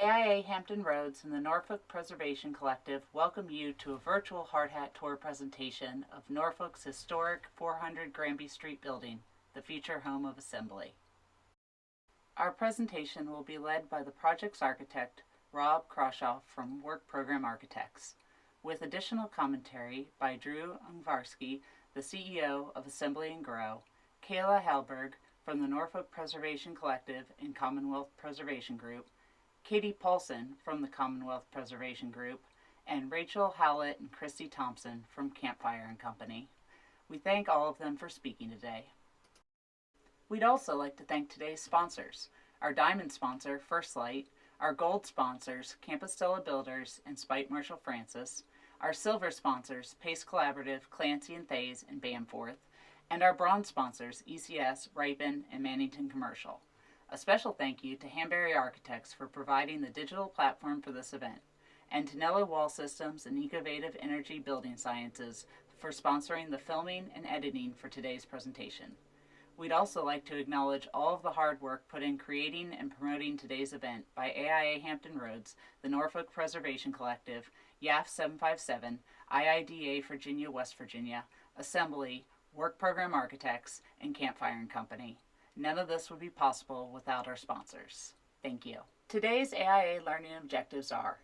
AIA Hampton Roads and the Norfolk Preservation Collective welcome you to a virtual hard hat tour presentation of Norfolk's historic 400 Granby Street building, the future home of Assembly. Our presentation will be led by the project's architect, Rob Crawshaw from Work Program Architects, with additional commentary by Drew Ungvarsky, the CEO of Assembly and Grow, Kayla Halberg from the Norfolk Preservation Collective and Commonwealth Preservation Group, Katie Paulson from the Commonwealth Preservation Group, and Rachel Howlett and Christie Thompson from Campfire Co. We thank all of them for speaking today. We'd also like to thank today's sponsors, our diamond sponsor, First Light, our gold sponsors, Campus Stella Builders and Spite Marshall Francis, our silver sponsors, Pace Collaborative, Clancy and Thays, and Bamforth, and our bronze sponsors, ECS, Ripon, and Mannington Commercial. A special thank you to Hanbury Architects for providing the digital platform for this event, and to Nello Wall Systems and Ecovative Energy Building Sciences for sponsoring the filming and editing for today's presentation. We'd also like to acknowledge all of the hard work put in creating and promoting today's event by AIA Hampton Roads, the Norfolk Preservation Collective, YAF 757, IIDA Virginia, West Virginia, Assembly, Work Program Architects, and Campfire Co. None of this would be possible without our sponsors. Thank you. Today's AIA learning objectives are: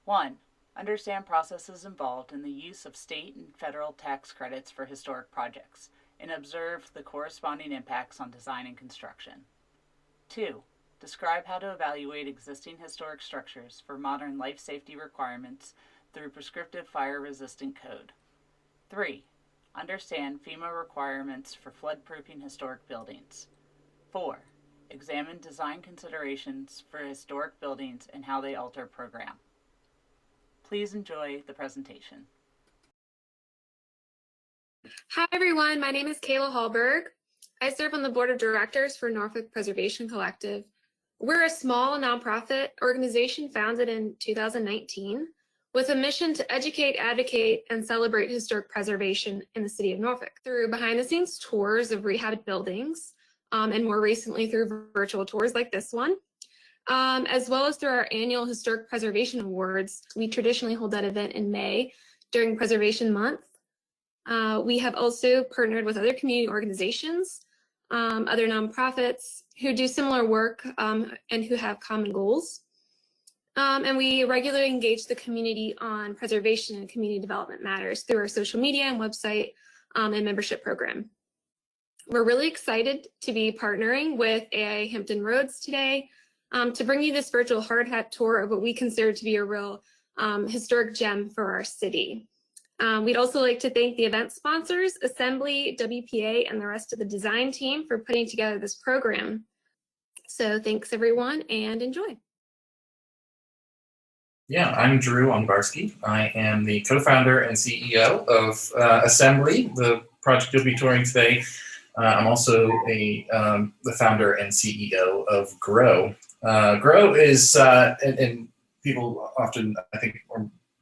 1. Understand processes involved in the use of state and federal tax credits for historic projects, and observe the corresponding impacts on design and construction. 2. Describe how to evaluate existing historic structures for modern life safety requirements through prescriptive fire-resistant code. 3. Understand FEMA requirements for flood-proofing historic buildings. 4. Examine design considerations for historic buildings and how they alter program. Please enjoy the presentation. Hi everyone, my name is Kayla Hallberg. I serve on the board of directors for Norfolk Preservation Collective. We're a small nonprofit organization founded in 2019 with a mission to educate, advocate, and celebrate historic preservation in the city of Norfolk through behind-the-scenes tours of rehabbed buildings, and more recently through virtual tours like this one, as well as through our annual Historic Preservation Awards. We traditionally hold that event in May during Preservation Month. We have also partnered with other community organizations, other nonprofits who do similar work and who have common goals. And we regularly engage the community on preservation and community development matters through our social media and website and membership program. We're really excited to be partnering with AIA Hampton Roads today to bring you this virtual hard hat tour of what we consider to be a real historic gem for our city. We'd also like to thank the event sponsors, Assembly, WPA, and the rest of the design team for putting together this program. So thanks everyone and enjoy. Yeah, I'm Drew Ungvarsky. I am the co-founder and CEO of Assembly, the project you'll be touring today. I'm also the founder and CEO of Grow. Grow is, and people often, I think,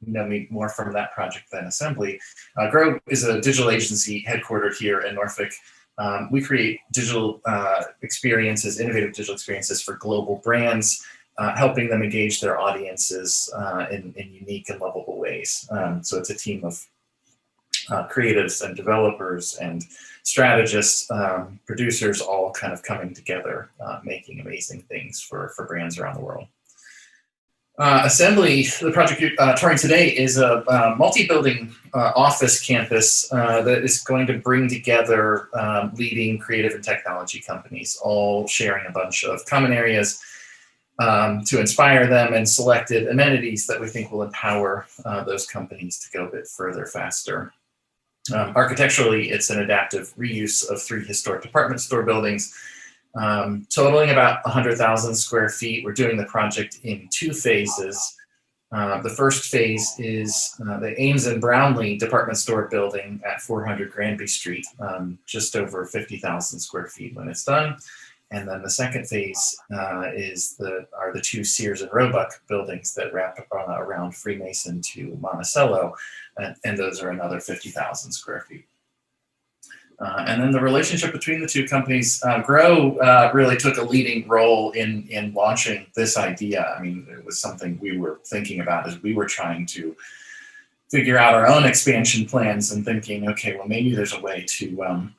know me more from that project than Assembly. Grow is a digital agency headquartered here in Norfolk. We create digital experiences, innovative digital experiences for global brands, helping them engage their audiences in unique and lovable ways. So it's a team of creatives and developers and strategists, producers, all kind of coming together, making amazing things for brands around the world. Assembly, the project you're touring today, is a multi-building office campus that is going to bring together leading creative and technology companies, all sharing a bunch of common areas to inspire them, and selected amenities that we think will empower those companies to go a bit further, faster. Architecturally, it's an adaptive reuse of 3 historic department store buildings, totaling about 100,000 square feet. We're doing the project in 2 phases. The first phase is the Ames and Brownlee department store building at 400 Granby Street, just over 50,000 square feet when it's done. And then the second phase are the 2 Sears and Roebuck buildings that wrap around Freemason to Monticello, and those are another 50,000 square feet. And then the relationship between the two companies, Grow really took a leading role in launching this idea. I mean, it was something we were thinking about as we were trying to figure out our own expansion plans and thinking, okay, well, maybe there's a way to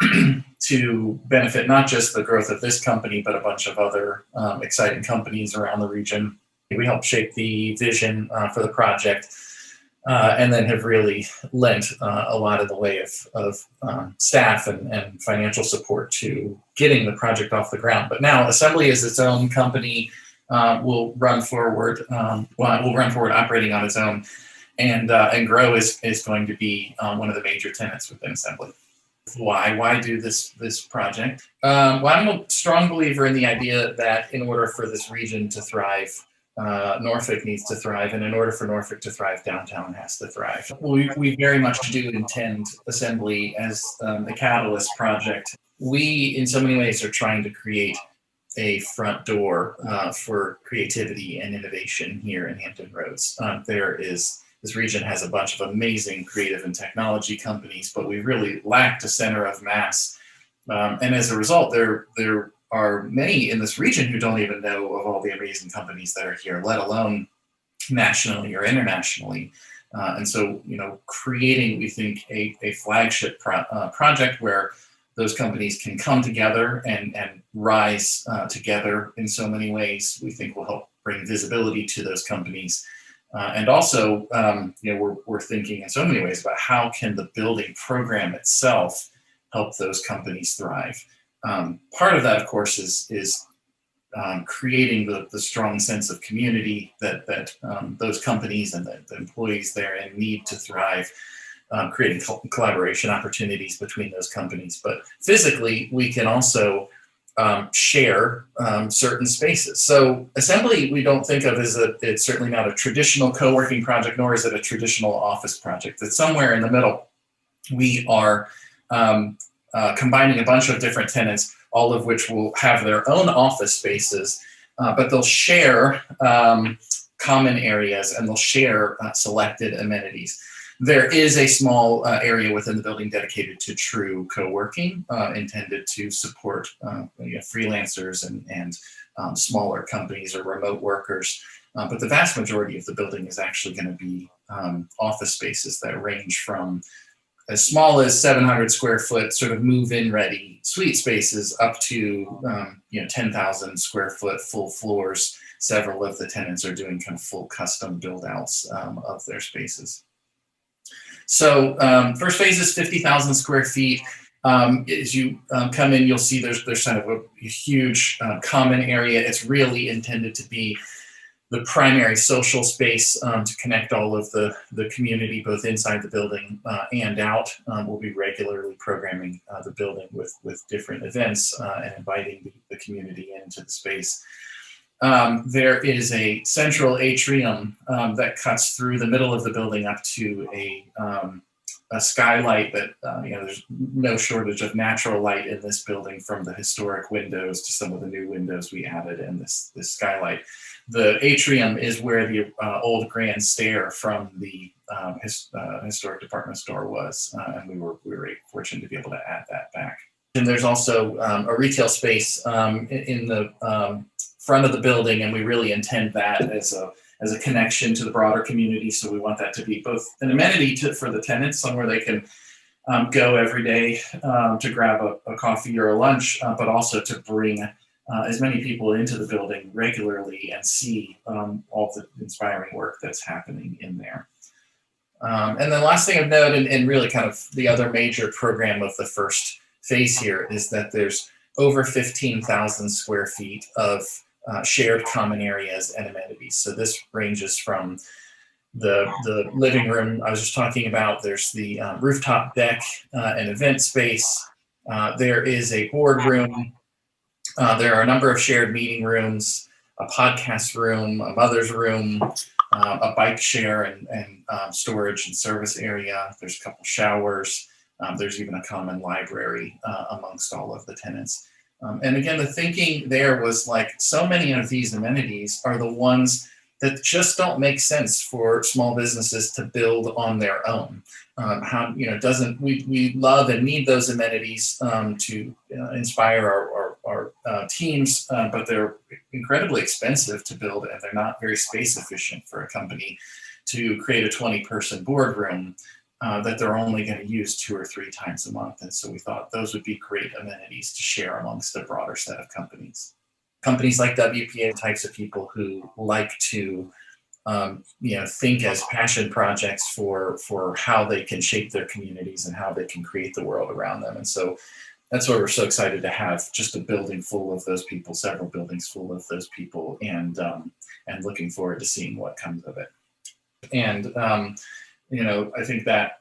to benefit not just the growth of this company, but a bunch of other exciting companies around the region. We helped shape the vision for the project. And then have really lent a lot of the way of staff and financial support to getting the project off the ground. But now Assembly is its own company, will run forward operating on its own, and Grow is going to be one of the major tenants within Assembly. Why do this project? Well, I'm a strong believer in the idea that in order for this region to thrive, Norfolk needs to thrive, and in order for Norfolk to thrive, downtown has to thrive. We very much do intend Assembly as a catalyst project. We, in so many ways, are trying to create a front door for creativity and innovation here in Hampton Roads. This region has a bunch of amazing creative and technology companies, but we really lacked a center of mass. And as a result, there are many in this region who don't even know of all the amazing companies that are here, let alone nationally or internationally. And so, creating, we think, a flagship project where those companies can come together and rise together in so many ways, we think will help bring visibility to those companies. And also, we're thinking in so many ways about how can the building program itself help those companies thrive. Part of that, of course, is creating the strong sense of community that those companies and the employees therein need to thrive, creating collaboration opportunities between those companies. But physically, we can also share certain spaces. So Assembly, we don't think of as it's certainly not a traditional co-working project, nor is it a traditional office project. It's somewhere in the middle. We are combining a bunch of different tenants, all of which will have their own office spaces, but they'll share common areas and they'll share selected amenities. There is a small area within the building dedicated to true co-working, intended to support freelancers and smaller companies or remote workers. But the vast majority of the building is actually going to be office spaces that range from as small as 700 square foot sort of move-in ready suite spaces up to 10,000 square foot full floors. Several of the tenants are doing kind of full custom build outs of their spaces. So first phase is 50,000 square feet. As you come in, you'll see there's kind of a huge common area. It's really intended to be the primary social space to connect all of the community, both inside the building and out. We'll be regularly programming the building with different events and inviting the community into the space. There is a central atrium that cuts through the middle of the building up to a skylight that, there's no shortage of natural light in this building, from the historic windows to some of the new windows we added in this skylight. The atrium is where the old grand stair from the historic department store was, and we were fortunate to be able to add that back. And there's also a retail space in the front of the building, and we really intend that as a connection to the broader community. So we want that to be both an amenity for the tenants, somewhere they can go every day to grab a coffee or a lunch, but also to bring as many people into the building regularly and see all the inspiring work that's happening in there. And then last thing of note, and really kind of the other major program of the first phase here, is that there's over 15,000 square feet of shared common areas and amenities. So this ranges from the living room I was just talking about. There's the rooftop deck, an event space. There is a boardroom. There are a number of shared meeting rooms, a podcast room, a mother's room, a bike share and storage and service area. There's a couple showers. There's even a common library amongst all of the tenants. And again, the thinking there was like, so many of these amenities are the ones that just don't make sense for small businesses to build on their own. We love and need those amenities to inspire our teams, but they're incredibly expensive to build, and they're not very space efficient for a company to create a 20-person boardroom that they're only going to use 2 or 3 times a month. And so we thought those would be great amenities to share amongst a broader set of companies. Companies like WPA, types of people who like to think as passion projects for how they can shape their communities and how they can create the world around them. And so that's why we're so excited to have just a building full of those people, several buildings full of those people, and looking forward to seeing what comes of it. And I think that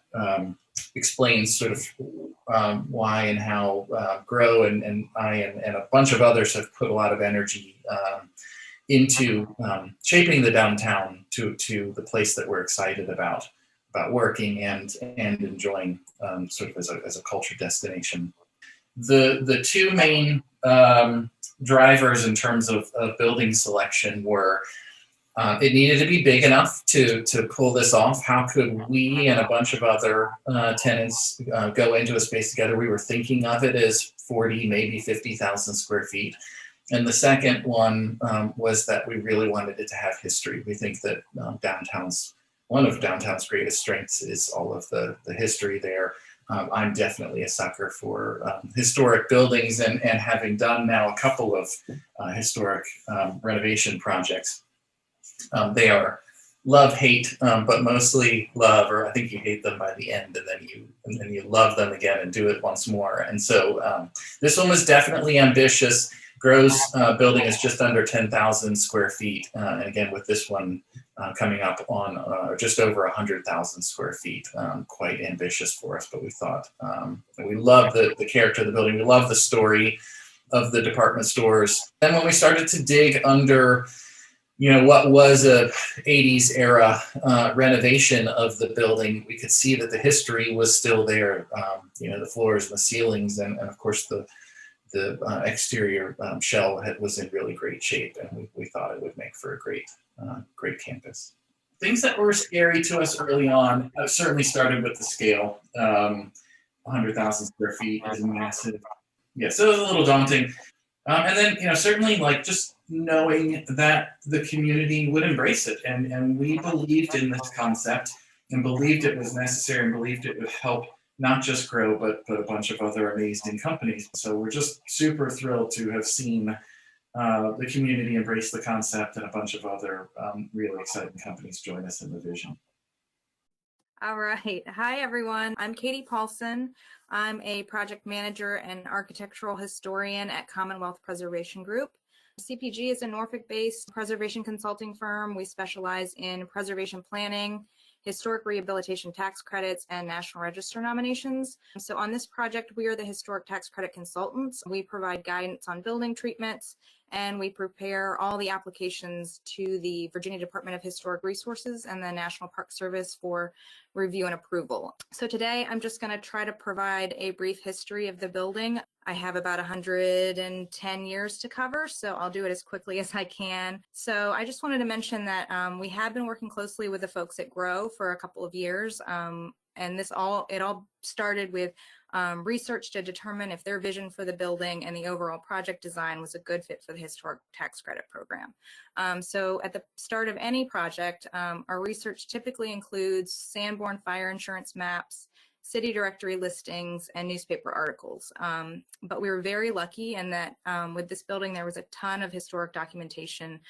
explains sort of why and how Grow and I and a bunch of others have put a lot of energy into shaping the downtown to the place that we're excited about working and enjoying sort of as a culture destination. The 2 main drivers in terms of building selection were it needed to be big enough to pull this off. How could we and a bunch of other tenants go into a space together? We were thinking of it as 40, maybe 50,000 square feet. And the second one was that we really wanted it to have history. We think that one of downtown's greatest strengths is all of the history there. I'm definitely a sucker for historic buildings, and having done now a couple of historic renovation projects. They are love-hate, but mostly love, or I think you hate them by the end, and then you love them again and do it once more. And so this one was definitely ambitious. Grow's building is just under 10,000 square feet, and again with this one coming up on just over 100,000 square feet, quite ambitious for us. But we thought we love the character of the building. We love the story of the department stores. Then when we started to dig under what was a 80s era renovation of the building, we could see that the history was still there. The floors and the ceilings, and of course the exterior shell was in really great shape, and we thought it would make for a great campus. Things that were scary to us early on certainly started with the scale. 100,000 square feet is massive. Yeah, so it was a little daunting. And then, certainly just knowing that the community would embrace it. And we believed in this concept and believed it was necessary and believed it would help not just Grow, but a bunch of other amazing companies. So we're just super thrilled to have seen the community embrace the concept and a bunch of other really exciting companies join us in the vision. All right. Hi, everyone. I'm Katie Paulson. I'm a project manager and architectural historian at Commonwealth Preservation Group. CPG is a Norfolk-based preservation consulting firm. We specialize in preservation planning, historic rehabilitation tax credits, and National Register nominations. So on this project, we are the historic tax credit consultants. We provide guidance on building treatments, and we prepare all the applications to the Virginia Department of Historic Resources and the National Park Service for review and approval. So today I'm just going to try to provide a brief history of the building. I have about 110 years to cover, so I'll do it as quickly as I can. So I just wanted to mention that we have been working closely with the folks at Grow for a couple of years. And it all started with research to determine if their vision for the building and the overall project design was a good fit for the historic tax credit program. So at the start of any project, our research typically includes Sanborn fire insurance maps, city directory listings, and newspaper articles. But we were very lucky in that with this building, there was a ton of historic documentation,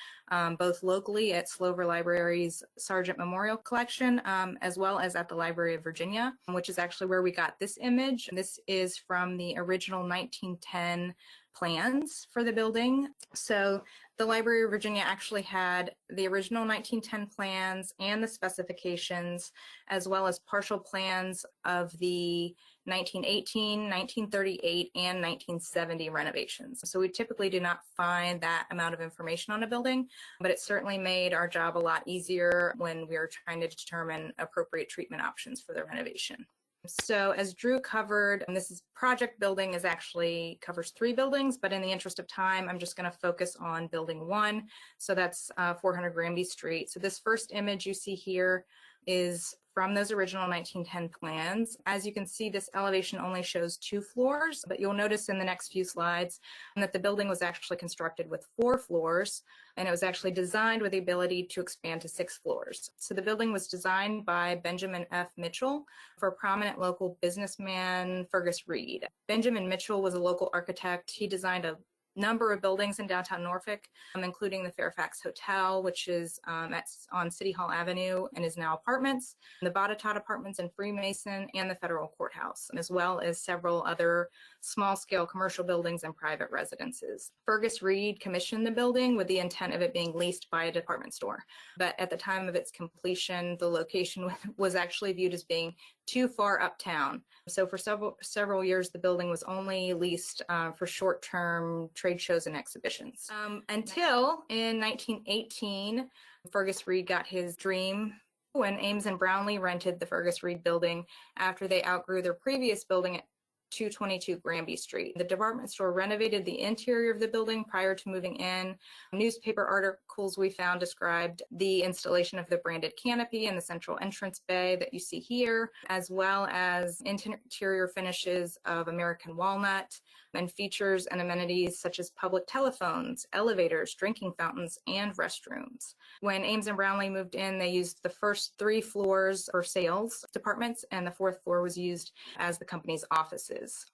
both locally at Slover Library's Sargent Memorial Collection, as well as at the Library of Virginia, which is actually where we got this image. This is from the original 1910 plans for the building. So the Library of Virginia actually had the original 1910 plans and the specifications, as well as partial plans of the 1918, 1938, and 1970 renovations. So we typically do not find that amount of information on a building, but it certainly made our job a lot easier when we were trying to determine appropriate treatment options for the renovation. So as Drew covered, and this is project building is actually covers 3 buildings, but in the interest of time, I'm just going to focus on building 1. So that's 400 Granby Street. So this first image you see here is from those original 1910 plans. As you can see, this elevation only shows 2 floors, but you'll notice in the next few slides that the building was actually constructed with 4 floors, and it was actually designed with the ability to expand to 6 floors. So the building was designed by Benjamin F. Mitchell for prominent local businessman Fergus Reed. Benjamin Mitchell was a local architect. He designed a number of buildings in downtown Norfolk, including the Fairfax Hotel, which is on City Hall Avenue and is now apartments, the Botetourt Apartments in Freemason, and the Federal Courthouse, as well as several other small-scale commercial buildings and private residences. Fergus Reed commissioned the building with the intent of it being leased by a department store, but at the time of its completion, the location was actually viewed as being too far uptown. So for several years, the building was only leased for short-term trade shows and exhibitions. Until in 1918, Fergus Reed got his dream when Ames and Brownlee rented the Fergus Reed building after they outgrew their previous building at 222 Granby Street. The department store renovated the interior of the building prior to moving in. Newspaper articles we found described the installation of the branded canopy in the central entrance bay that you see here, as well as interior finishes of American walnut and features and amenities such as public telephones, elevators, drinking fountains, and restrooms. When Ames and Brownlee moved in, they used the first 3 floors for sales departments, and the 4th floor was used as the company's offices.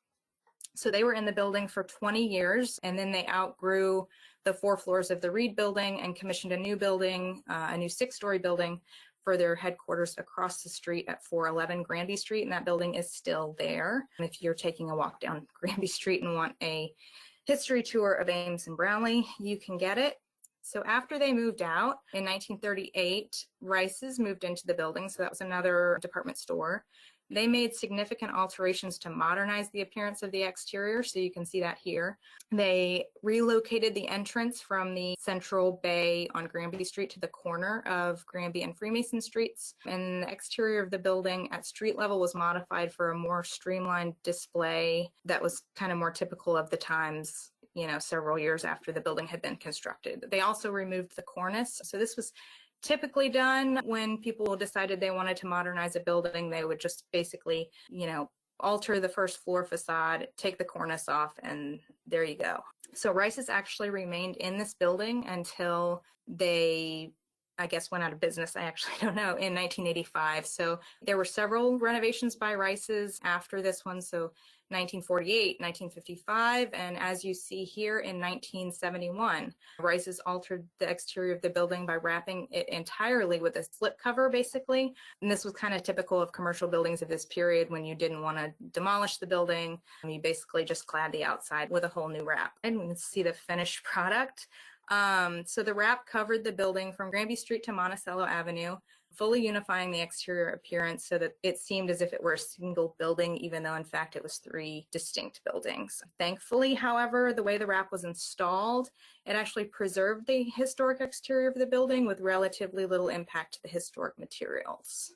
So they were in the building for 20 years, and then they outgrew the 4 floors of the Reed building and commissioned a new building, a new 6-story building for their headquarters across the street at 411 Granby Street, and that building is still there. And if you're taking a walk down Granby Street and want a history tour of Ames and Brownlee, you can get it. So after they moved out in 1938, Rice's moved into the building, so that was another department store. They made significant alterations to modernize the appearance of the exterior, so you can see that here. They relocated the entrance from the central bay on Granby Street to the corner of Granby and Freemason Streets, and the exterior of the building at street level was modified for a more streamlined display that was kind of more typical of the times, several years after the building had been constructed. They also removed the cornice, so this was typically done when people decided they wanted to modernize a building. They would just basically, alter the first floor facade, take the cornice off, and there you go. So Rice's actually remained in this building until they, I guess, went out of business. I actually don't know, in 1985. So there were several renovations by Rice's after this one. So 1948, 1955, and as you see here in 1971, Rice's altered the exterior of the building by wrapping it entirely with a slip cover, basically. And this was kind of typical of commercial buildings of this period. When you didn't want to demolish the building, you basically just clad the outside with a whole new wrap. And we can see the finished product. So the wrap covered the building from Granby Street to Monticello Avenue, fully unifying the exterior appearance so that it seemed as if it were a single building, even though in fact it was 3 distinct buildings. Thankfully, however, the way the wrap was installed, it actually preserved the historic exterior of the building with relatively little impact to the historic materials.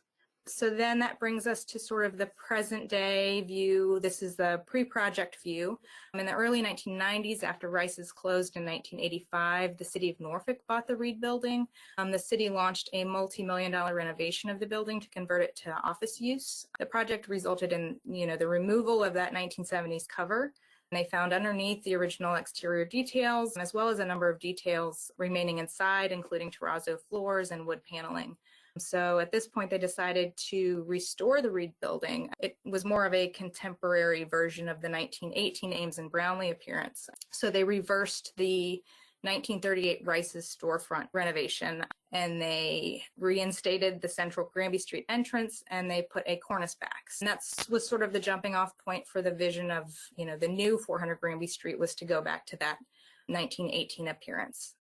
So then that brings us to sort of the present day view. This is the pre-project view. In the early 1990s, after Rice's closed in 1985, the city of Norfolk bought the Reed building. The city launched a multi-million-dollar renovation of the building to convert it to office use. The project resulted in, the removal of that 1970s cover. And they found underneath the original exterior details, as well as a number of details remaining inside, including terrazzo floors and wood paneling. So at this point, they decided to restore the Reed building. It was more of a contemporary version of the 1918 Ames and Brownlee appearance. So they reversed the 1938 Rice's storefront renovation, and they reinstated the central Granby Street entrance, and they put a cornice back. And that was sort of the jumping off point for the vision of, the new 400 Granby Street was to go back to that 1918 appearance.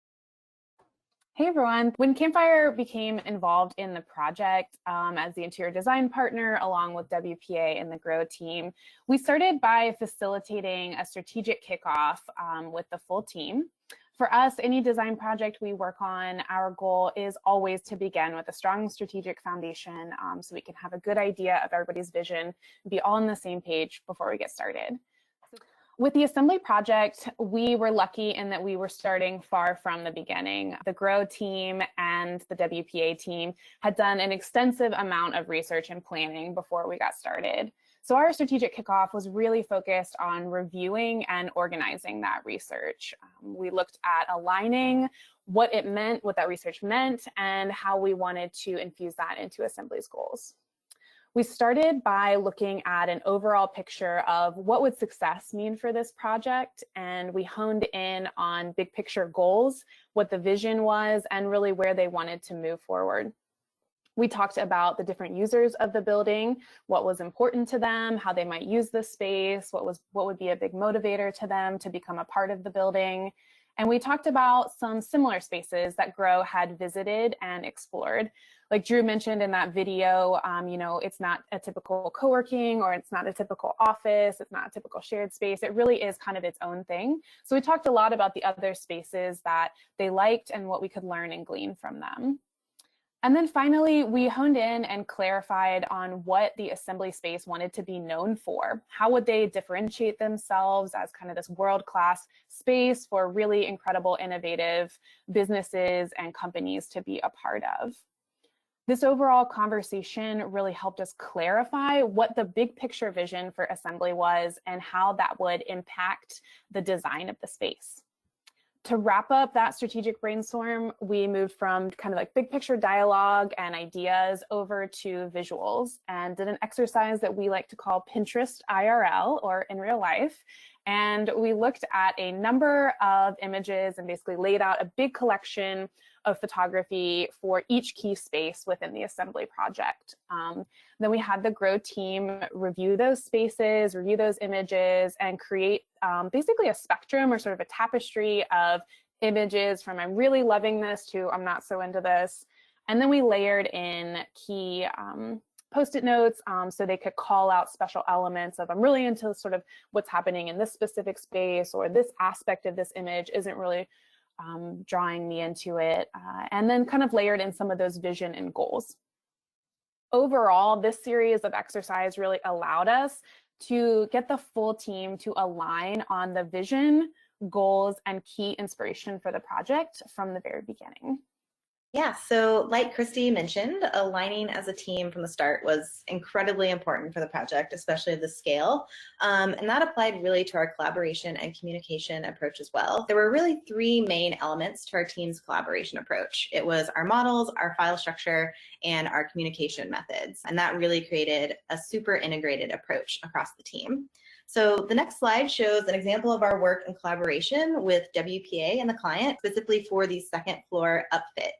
Hey everyone. When Campfire became involved in the project as the interior design partner along with WPA and the GROW team, we started by facilitating a strategic kickoff with the full team. For us, any design project we work on, our goal is always to begin with a strong strategic foundation so we can have a good idea of everybody's vision and be all on the same page before we get started. With the assembly project, we were lucky in that we were starting far from the beginning. The GROW team and the WPA team had done an extensive amount of research and planning before we got started. So our strategic kickoff was really focused on reviewing and organizing that research. We looked at aligning what it meant, what that research meant, and how we wanted to infuse that into Assembly's goals. We started by looking at an overall picture of what would success mean for this project, and we honed in on big picture goals, what the vision was, and really where they wanted to move forward. We talked about the different users of the building, what was important to them, how they might use the space, what would be a big motivator to them to become a part of the building. And we talked about some similar spaces that GROW had visited and explored. Like Drew mentioned in that video, you know, it's not a typical co-working or it's not a typical office, it's not a typical shared space. It really is kind of its own thing. So we talked a lot about the other spaces that they liked and what we could learn and glean from them. And then finally, we honed in and clarified on what the assembly space wanted to be known for. How would they differentiate themselves as kind of this world-class space for really incredible, innovative businesses and companies to be a part of? This overall conversation really helped us clarify what the big picture vision for Assembly was and how that would impact the design of the space. To wrap up that strategic brainstorm, we moved from kind of like big picture dialogue and ideas over to visuals and did an exercise that we like to call Pinterest IRL, or in real life. And we looked at a number of images and basically laid out a big collection of photography for each key space within the assembly project. Then we had the GROW team review those spaces, review those images, and create basically a spectrum or sort of a tapestry of images from I'm really loving this to I'm not so into this. And then we layered in key Post-it notes so they could call out special elements of I'm really into sort of what's happening in this specific space, or this aspect of this image isn't really drawing me into it, and then kind of layered in some of those vision and goals. Overall, this series of exercise really allowed us to get the full team to align on the vision, goals, and key inspiration for the project from the very beginning. Yeah, so like Christie mentioned, aligning as a team from the start was incredibly important for the project, especially the scale. And that applied really to our collaboration and communication approach as well. There were really three main elements to our team's collaboration approach. It was our models, our file structure, and our communication methods. And that really created a super integrated approach across the team. So the next slide shows an example of our work in collaboration with WPA and the client, specifically for the second floor upfit.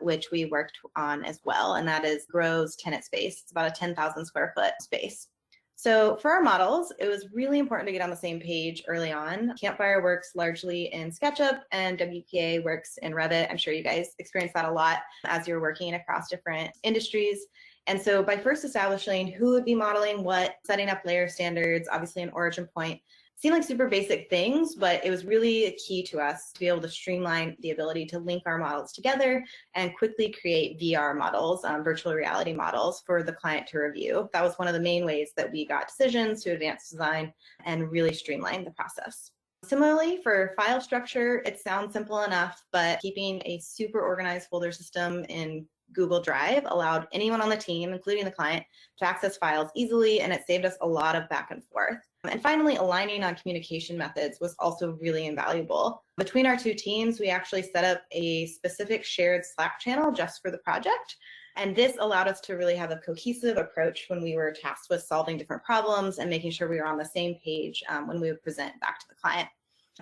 Which we worked on as well, and that is GROW's tenant space. It's about a 10,000 square foot space. So for our models, it was really important to get on the same page early on. Campfire works largely in SketchUp and WPA works in Revit. I'm sure you guys experienced that a lot as you're working across different industries. And so by first establishing who would be modeling what, setting up layer standards, obviously an origin point, seemed like super basic things, but it was really key to us to be able to streamline the ability to link our models together and quickly create VR models, virtual reality models for the client to review. That was one of the main ways that we got decisions to advance design and really streamline the process. Similarly, for file structure, it sounds simple enough, but keeping a super organized folder system in Google Drive allowed anyone on the team, including the client, to access files easily, and it saved us a lot of back and forth. And finally, aligning on communication methods was also really invaluable. Between our two teams, we actually set up a specific shared Slack channel just for the project. And this allowed us to really have a cohesive approach when we were tasked with solving different problems and making sure we were on the same page when we would present back to the client.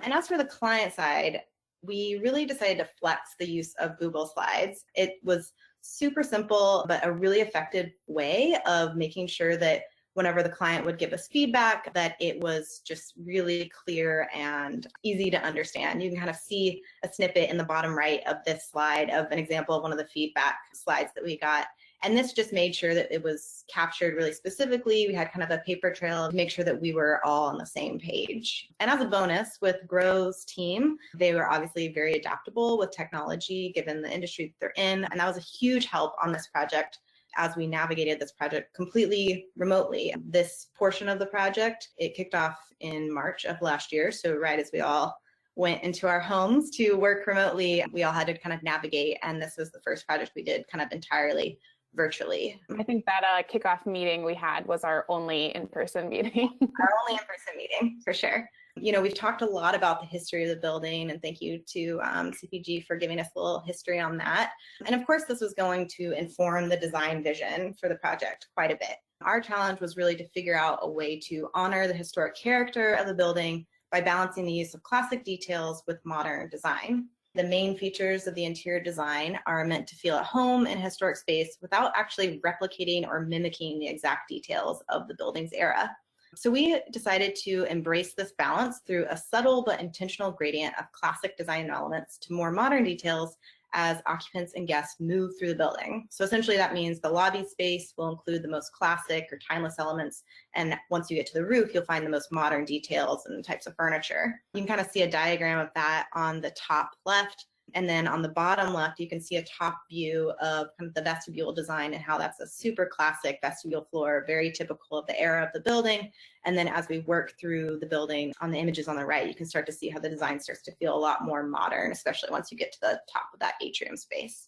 And as for the client side, we really decided to flex the use of Google Slides. It was super simple, but a really effective way of making sure that whenever the client would give us feedback, that it was just really clear and easy to understand. You can kind of see a snippet in the bottom right of this slide of an example of one of the feedback slides that we got. And this just made sure that it was captured really specifically. We had kind of a paper trail to make sure that we were all on the same page. And as a bonus, with Grow's team, they were obviously very adaptable with technology given the industry that they're in. And that was a huge help on this project as we navigated this project completely remotely. This portion of the project, it kicked off in March of last year. So right as we all went into our homes to work remotely, we all had to kind of navigate. And this was the first project we did kind of entirely virtually. I think that kickoff meeting we had was our only in-person meeting. Our only in-person meeting, for sure. You know, we've talked a lot about the history of the building, and thank you to CPG for giving us a little history on that. And of course, this was going to inform the design vision for the project quite a bit. Our challenge was really to figure out a way to honor the historic character of the building by balancing the use of classic details with modern design. The main features of the interior design are meant to feel at home in a historic space without actually replicating or mimicking the exact details of the building's era. So we decided to embrace this balance through a subtle but intentional gradient of classic design elements to more modern details as occupants and guests move through the building. So essentially that means the lobby space will include the most classic or timeless elements, and once you get to the roof, you'll find the most modern details and types of furniture. You can kind of see a diagram of that on the top left, and then on the bottom left, you can see a top view of kind of the vestibule design and how that's a super classic vestibule floor, very typical of the era of the building. And then as we work through the building on the images on the right, you can start to see how the design starts to feel a lot more modern, especially once you get to the top of that atrium space.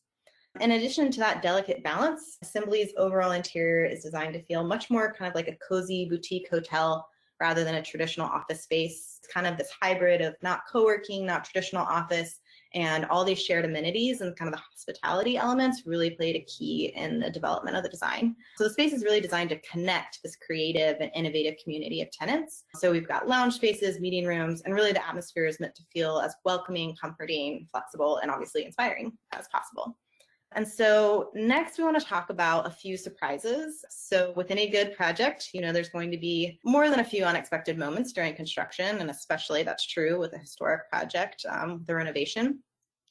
In addition to that delicate balance, Assembly's overall interior is designed to feel much more kind of like a cozy boutique hotel rather than a traditional office space. It's kind of this hybrid of not co-working, not traditional office, and all these shared amenities and kind of the hospitality elements really played a key in the development of the design. So the space is really designed to connect this creative and innovative community of tenants. So we've got lounge spaces, meeting rooms, and really the atmosphere is meant to feel as welcoming, comforting, flexible, and obviously inspiring as possible. And so next we want to talk about a few surprises. So with any good project, you know, there's going to be more than a few unexpected moments during construction, and especially that's true with a historic project, the renovation.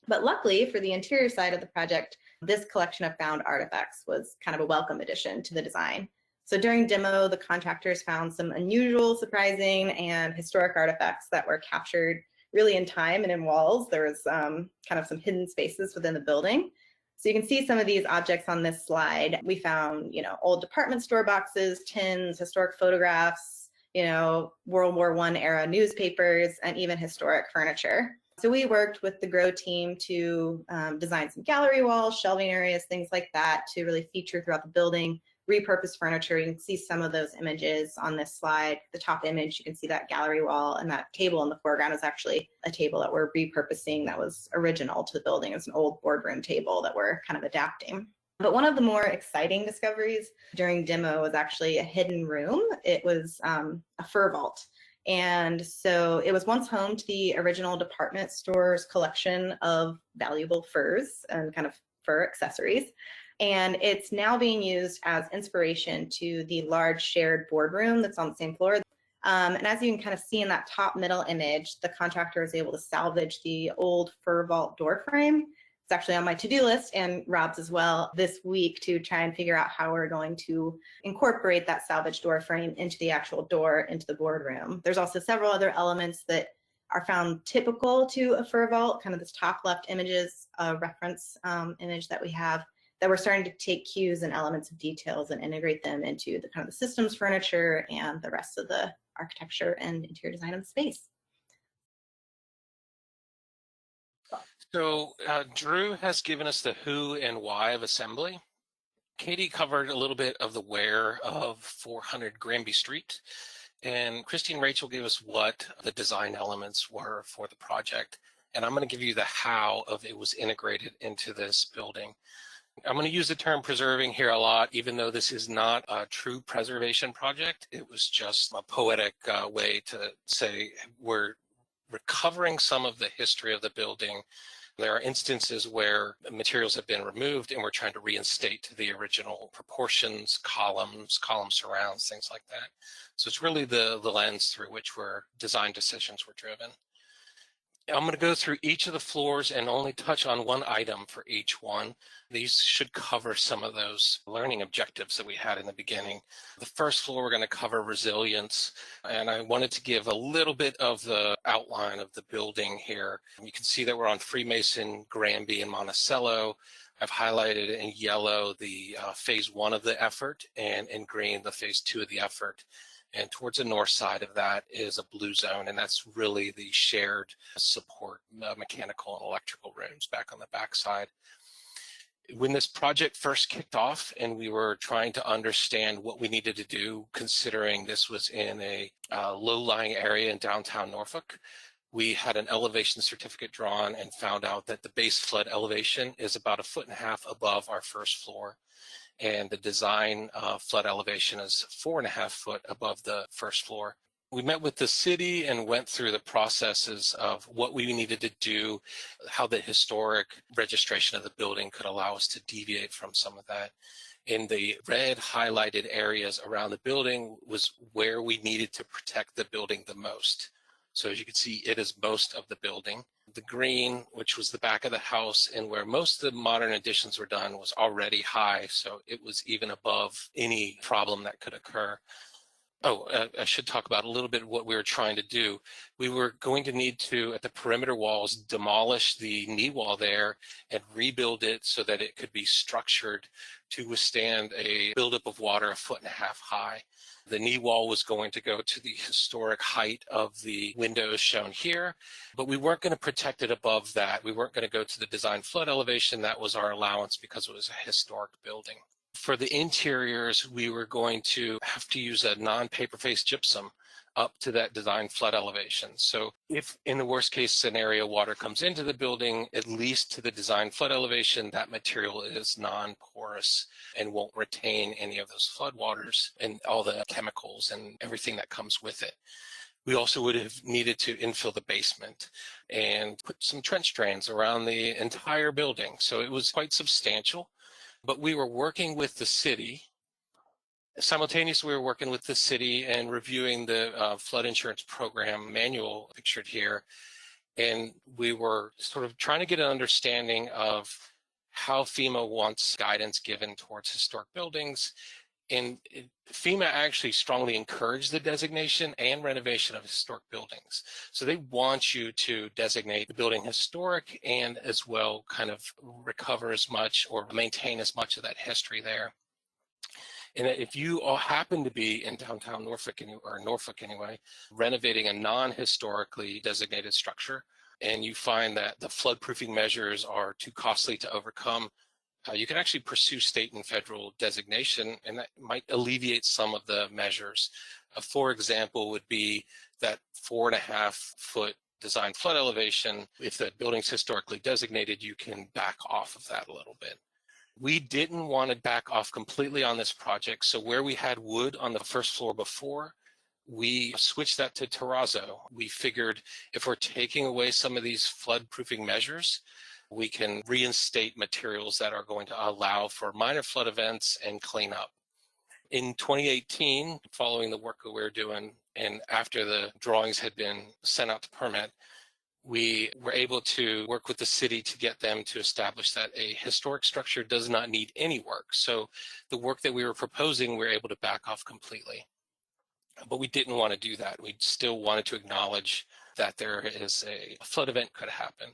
But luckily for the interior side of the project, this collection of found artifacts was kind of a welcome addition to the design. So during demo, the contractors found some unusual, surprising, and historic artifacts that were captured really in time and in walls. There was kind of some hidden spaces within the building. So you can see some of these objects on this slide. We found, you know, old department store boxes, tins, historic photographs, you know, World War I era newspapers, and even historic furniture. So we worked with the Grow team to design some gallery walls, shelving areas, things like that to really feature throughout the building, repurposed furniture. You can see some of those images on this slide. The top image, you can see that gallery wall, and that table in the foreground is actually a table that we're repurposing that was original to the building. It's an old boardroom table that we're kind of adapting. But one of the more exciting discoveries during demo was actually a hidden room. It was a fur vault. And so it was once home to the original department store's collection of valuable furs and kind of fur accessories. And it's now being used as inspiration to the large shared boardroom that's on the same floor. And as you can kind of see in that top middle image, the contractor was able to salvage the old fur vault door frame. It's actually on my to-do list and Rob's as well this week to try and figure out how we're going to incorporate that salvage door frame into the actual door into the boardroom. There's also several other elements that are found typical to a fur vault, kind of this top left images, reference image that we have, that we're starting to take cues and elements of details and integrate them into the kind of the systems furniture and the rest of the architecture and interior design of the space. So Drew has given us the who and why of assembly. Katie covered a little bit of the where of 400 Granby Street, and Christie and Rachel gave us what the design elements were for the project. And I'm going to give you the how of it was integrated into this building. I'm going to use the term preserving here a lot, even though this is not a true preservation project. It was just a poetic way to say we're recovering some of the history of the building. There are instances where materials have been removed and we're trying to reinstate the original proportions, columns, column surrounds, things like that. So it's really the lens through which design decisions were driven. I'm going to go through each of the floors and only touch on one item for each one. These should cover some of those learning objectives that we had in the beginning. The first floor, we're going to cover resilience, and I wanted to give a little bit of the outline of the building here. You can see that we're on Freemason, Granby, and Monticello. I've highlighted in yellow the phase 1 of the effort, and in green the phase 2 of the effort. And towards the north side of that is a blue zone, and that's really the shared support mechanical and electrical rooms back on the back side. When this project first kicked off and we were trying to understand what we needed to do, considering this was in a low-lying area in downtown Norfolk, we had an elevation certificate drawn and found out that the base flood elevation is about 1.5 feet above our first floor. And the design flood elevation is 4.5 feet above the first floor. We met with the city and went through the processes of what we needed to do, how the historic registration of the building could allow us to deviate from some of that. In the red highlighted areas around the building was where we needed to protect the building the most. So as you can see, it is most of the building. The green, which was the back of the house and where most of the modern additions were done, was already high, so it was even above any problem that could occur. I should talk about a little bit what we were trying to do. We were going to need to, at the perimeter walls, demolish the knee wall there and rebuild it so that it could be structured to withstand a buildup of water 1.5 feet high. The knee wall was going to go to the historic height of the windows shown here, but we weren't going to protect it above that. We weren't going to go to the design flood elevation. That was our allowance because it was a historic building. For the interiors, we were going to have to use a non-paper face gypsum up to that design flood elevation. So if in the worst case scenario, water comes into the building, at least to the design flood elevation, that material is non-porous and won't retain any of those flood waters and all the chemicals and everything that comes with it. We also would have needed to infill the basement and put some trench drains around the entire building. So it was quite substantial, but we were working with the city. Simultaneously, we were working with the city and reviewing the flood insurance program manual pictured here. And we were sort of trying to get an understanding of how FEMA wants guidance given towards historic buildings. And FEMA actually strongly encouraged the designation and renovation of historic buildings. So they want you to designate the building historic and as well kind of recover as much or maintain as much of that history there. And if you all happen to be in downtown Norfolk, or Norfolk anyway, renovating a non-historically designated structure, and you find that the flood-proofing measures are too costly to overcome, you can actually pursue state and federal designation, and that might alleviate some of the measures. For example, would be that 4.5 foot design flood elevation. If the building's historically designated, you can back off of that a little bit. We didn't want to back off completely on this project, so where we had wood on the first floor before, we switched that to terrazzo. We figured if we're taking away some of these flood-proofing measures, we can reinstate materials that are going to allow for minor flood events and cleanup. In 2018, following the work that we were doing, and after the drawings had been sent out to permit, we were able to work with the city to get them to establish that a historic structure does not need any work. So the work that we were proposing, we were able to back off completely. But we didn't want to do that. We still wanted to acknowledge that there is a flood event could happen.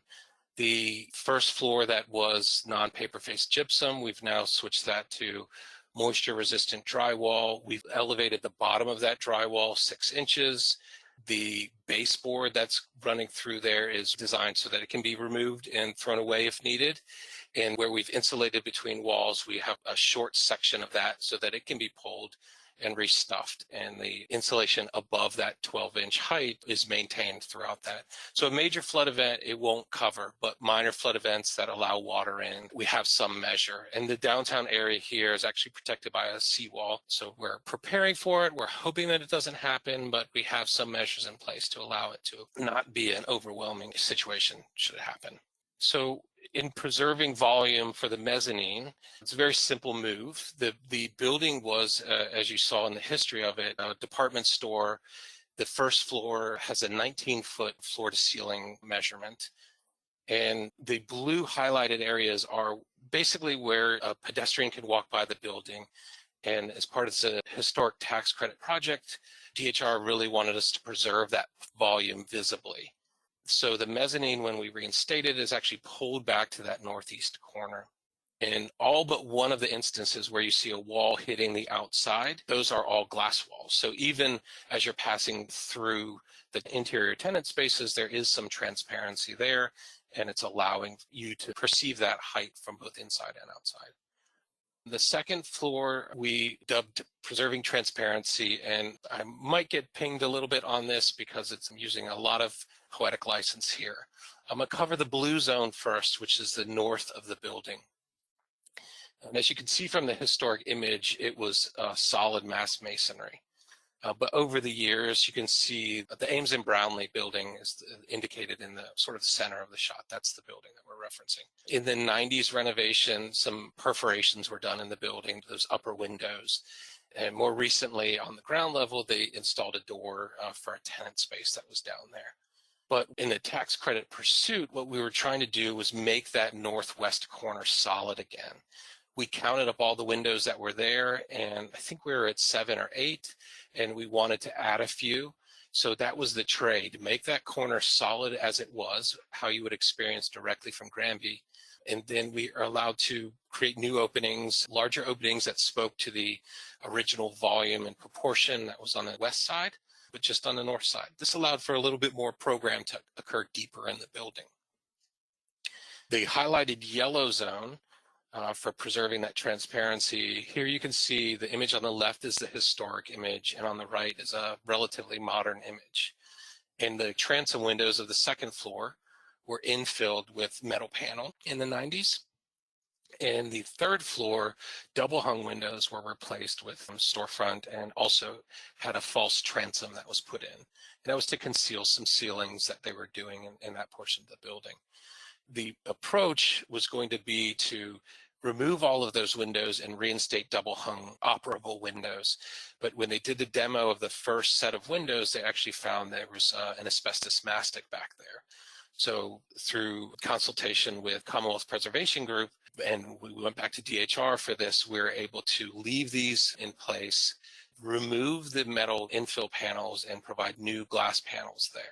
The first floor that was non-paper face gypsum, we've now switched that to moisture resistant drywall. We've elevated the bottom of that drywall 6 inches. The baseboard that's running through there is designed so that it can be removed and thrown away if needed. And where we've insulated between walls, we have a short section of that so that it can be pulled and restuffed, and the insulation above that 12-inch height is maintained throughout that. So a major flood event, it won't cover, but minor flood events that allow water in, we have some measure. And the downtown area here is actually protected by a seawall, so we're preparing for it. We're hoping that it doesn't happen, but we have some measures in place to allow it to not be an overwhelming situation should it happen. So in preserving volume for the mezzanine, it's a very simple move. The building was, as you saw in the history of it, a department store The first floor has a 19-foot floor-to-ceiling measurement. And the blue highlighted areas are basically where a pedestrian can walk by the building. And as part of the historic tax credit project, DHR really wanted us to preserve that volume visibly. So the mezzanine, when we reinstated, is actually pulled back to that northeast corner. In all but one of the instances where you see a wall hitting the outside, those are all glass walls. So even as you're passing through the interior tenant spaces, there is some transparency there, and it's allowing you to perceive that height from both inside and outside. The second floor we dubbed Preserving Transparency, and I might get pinged a little bit on this because I'm using a lot of poetic license here. I'm going to cover the blue zone first, which is the north of the building. And as you can see from the historic image, it was solid mass masonry. But over the years, you can see the Ames and Brownlee building is indicated in the sort of center of the shot. That's the building that we're referencing. In the 90s renovation, some perforations were done in the building, those upper windows. And more recently, on the ground level, they installed a door for a tenant space that was down there. But in the tax credit pursuit, what we were trying to do was make that northwest corner solid again. We counted up all the windows that were there, and I think we were at 7 or 8, and we wanted to add a few. So that was the trade, make that corner solid as it was, how you would experience directly from Granby. And then we are allowed to create new openings, larger openings that spoke to the original volume and proportion that was on the west side, but just on the north side. This allowed for a little bit more program to occur deeper in the building. The highlighted yellow zone for preserving that transparency. Here you can see the image on the left is the historic image, and on the right is a relatively modern image. And the transom windows of the second floor were infilled with metal panel in the 90s. And the third floor, double hung windows were replaced with storefront and also had a false transom that was put in. And that was to conceal some ceilings that they were doing in that portion of the building. The approach was going to be to remove all of those windows and reinstate double hung operable windows. But when they did the demo of the first set of windows, they actually found there was an asbestos mastic back there. So through consultation with Commonwealth Preservation Group, and we went back to DHR for this, we were able to leave these in place, remove the metal infill panels, and provide new glass panels there.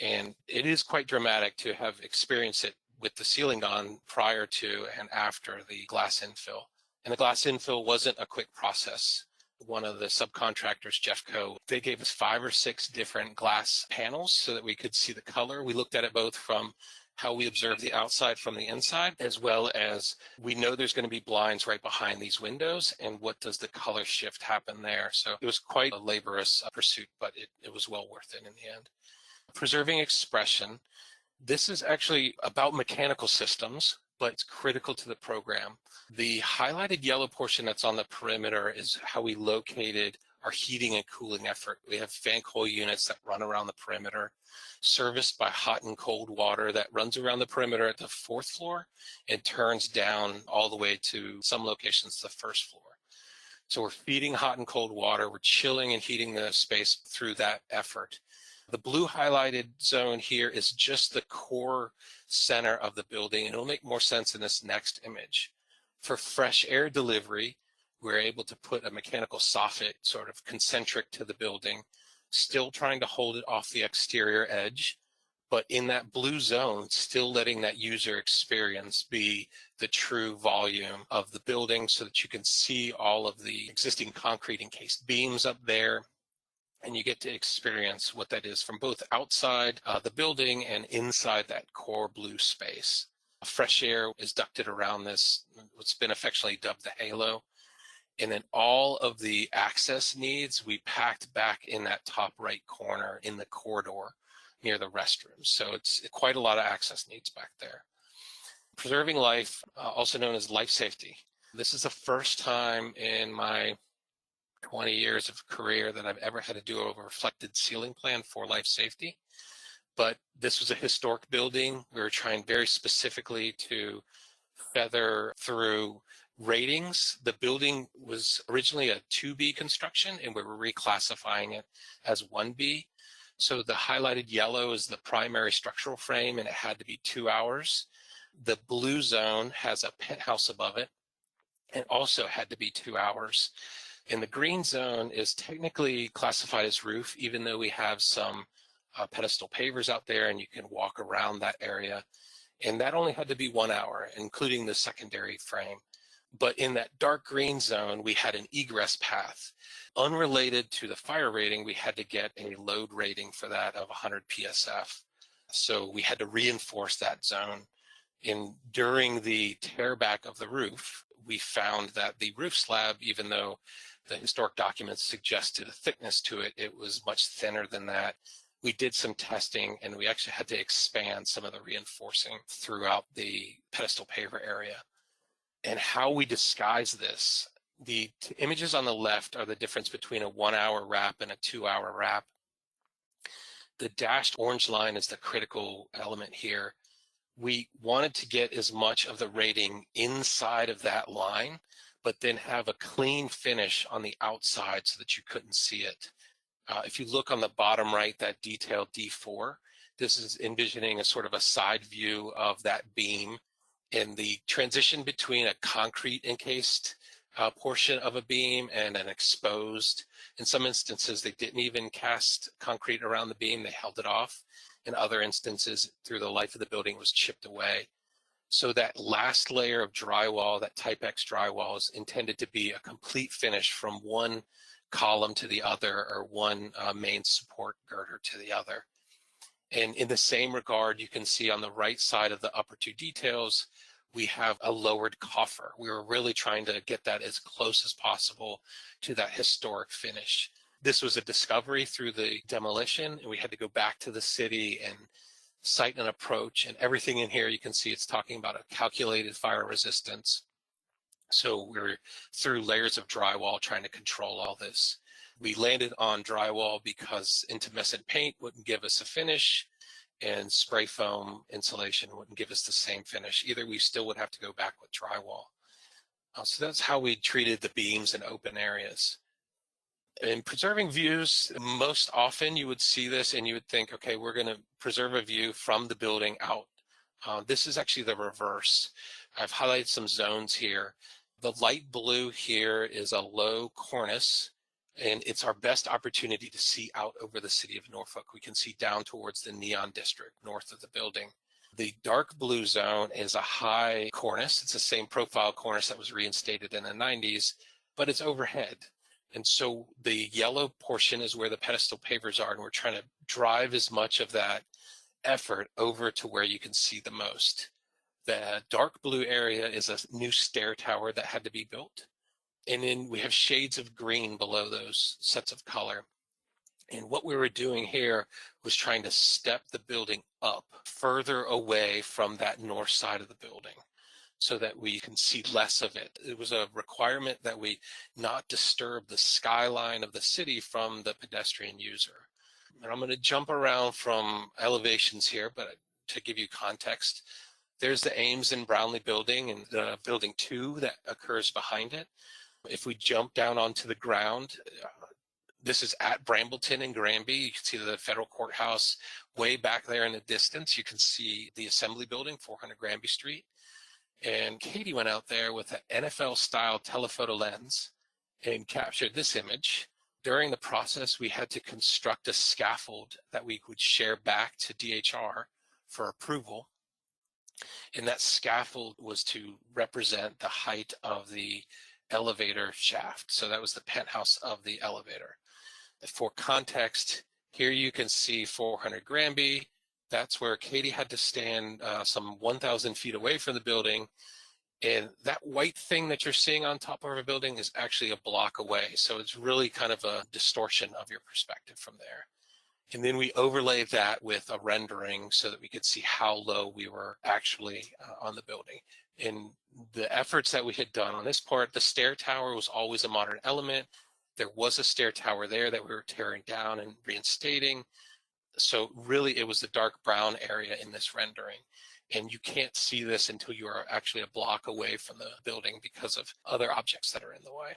And it is quite dramatic to have experienced it with the ceiling on prior to and after the glass infill. And the glass infill wasn't a quick process. One of the subcontractors, Jeffco, they gave us 5 or 6 different glass panels so that we could see the color. We looked at it both from how we observe the outside from the inside, as well as we know there's going to be blinds right behind these windows, and what does the color shift happen there. So it was quite a laborious pursuit, but it was well worth it in the end. Preserving expression. This is actually about mechanical systems, but it's critical to the program. The highlighted yellow portion that's on the perimeter is how we located our heating and cooling effort. We have fan coil units that run around the perimeter, serviced by hot and cold water that runs around the perimeter at the 4th floor and turns down all the way to some locations the 1st floor. So we're feeding hot and cold water, we're chilling and heating the space through that effort. The blue highlighted zone here is just the core center of the building, and it'll make more sense in this next image. For fresh air delivery, we're able to put a mechanical soffit sort of concentric to the building, still trying to hold it off the exterior edge, but in that blue zone, still letting that user experience be the true volume of the building so that you can see all of the existing concrete encased beams up there. And you get to experience what that is from both outside the building and inside that core blue space. Fresh air is ducted around this, what's been affectionately dubbed the halo. And then all of the access needs we packed back in that top right corner in the corridor near the restrooms. So it's quite a lot of access needs back there. Preserving life, also known as life safety. This is the first time in my 20 years of career that I've ever had to do a reflected ceiling plan for life safety. But this was a historic building. We were trying very specifically to feather through ratings, the building was originally a 2B construction, and we were reclassifying it as 1B. So the highlighted yellow is the primary structural frame, and it had to be 2 hours. The blue zone has a penthouse above it, and also had to be 2 hours. And the green zone is technically classified as roof, even though we have some pedestal pavers out there and you can walk around that area. And that only had to be 1 hour, including the secondary frame. But in that dark green zone, we had an egress path. Unrelated to the fire rating, we had to get a load rating for that of 100 PSF. So we had to reinforce that zone. And during the tear back of the roof, we found that the roof slab, even though the historic documents suggested a thickness to it, it was much thinner than that. We did some testing, and we actually had to expand some of the reinforcing throughout the pedestal paver area. And how we disguise this, the images on the left are the difference between a 1 hour wrap and a 2 hour wrap. The dashed orange line is the critical element here. We wanted to get as much of the rating inside of that line, but then have a clean finish on the outside so that you couldn't see it. If you look on the bottom right, that detail D4, this is envisioning a sort of a side view of that beam, and the transition between a concrete encased portion of a beam and an exposed. In some instances, they didn't even cast concrete around the beam, they held it off. In other instances, through the life of the building, was chipped away. So that last layer of drywall, that Type X drywall, is intended to be a complete finish from one column to the other, or one main support girder to the other. And in the same regard, you can see on the right side of the upper two details, we have a lowered coffer. We were really trying to get that as close as possible to that historic finish. This was a discovery through the demolition, and we had to go back to the city and site an approach, and everything in here, you can see it's talking about a calculated fire resistance. So we're through layers of drywall trying to control all this. We landed on drywall because intumescent paint wouldn't give us a finish, and spray foam insulation wouldn't give us the same finish. Either we still would have to go back with drywall. So that's how we treated the beams and open areas. In preserving views, most often you would see this and you would think, okay, we're going to preserve a view from the building out. This is actually the reverse. I've highlighted some zones here. The light blue here is a low cornice, and it's our best opportunity to see out over the city of Norfolk. We can see down towards the Neon District north of the building. The dark blue zone is a high cornice. It's the same profile cornice that was reinstated in the 90s, but it's overhead. And so the yellow portion is where the pedestal pavers are, and we're trying to drive as much of that effort over to where you can see the most. The dark blue area is a new stair tower that had to be built. And then we have shades of green below those sets of color. And what we were doing here was trying to step the building up further away from that north side of the building, so that we can see less of it. It was a requirement that we not disturb the skyline of the city from the pedestrian user. And I'm going to jump around from elevations here, but to give you context, there's the Ames and Brownlee building and the building 2 that occurs behind it. If we jump down onto the ground, this is at Brambleton and Granby. You can see the federal courthouse way back there in the distance. You can see the assembly building, 400 Granby Street. And Katie went out there with an NFL-style telephoto lens and captured this image. During the process, we had to construct a scaffold that we would share back to DHR for approval. And that scaffold was to represent the height of the elevator shaft. So that was the penthouse of the elevator. For context, here you can see 400 Granby. That's where Katie had to stand some 1,000 feet away from the building. And that white thing that you're seeing on top of our building is actually a block away. So it's really kind of a distortion of your perspective from there. And then we overlaid that with a rendering so that we could see how low we were actually on the building. And the efforts that we had done on this part, the stair tower was always a modern element. There was a stair tower there that we were tearing down and reinstating. So really it was the dark brown area in this rendering. and you can't see this until you are actually a block away from the building because of other objects that are in the way.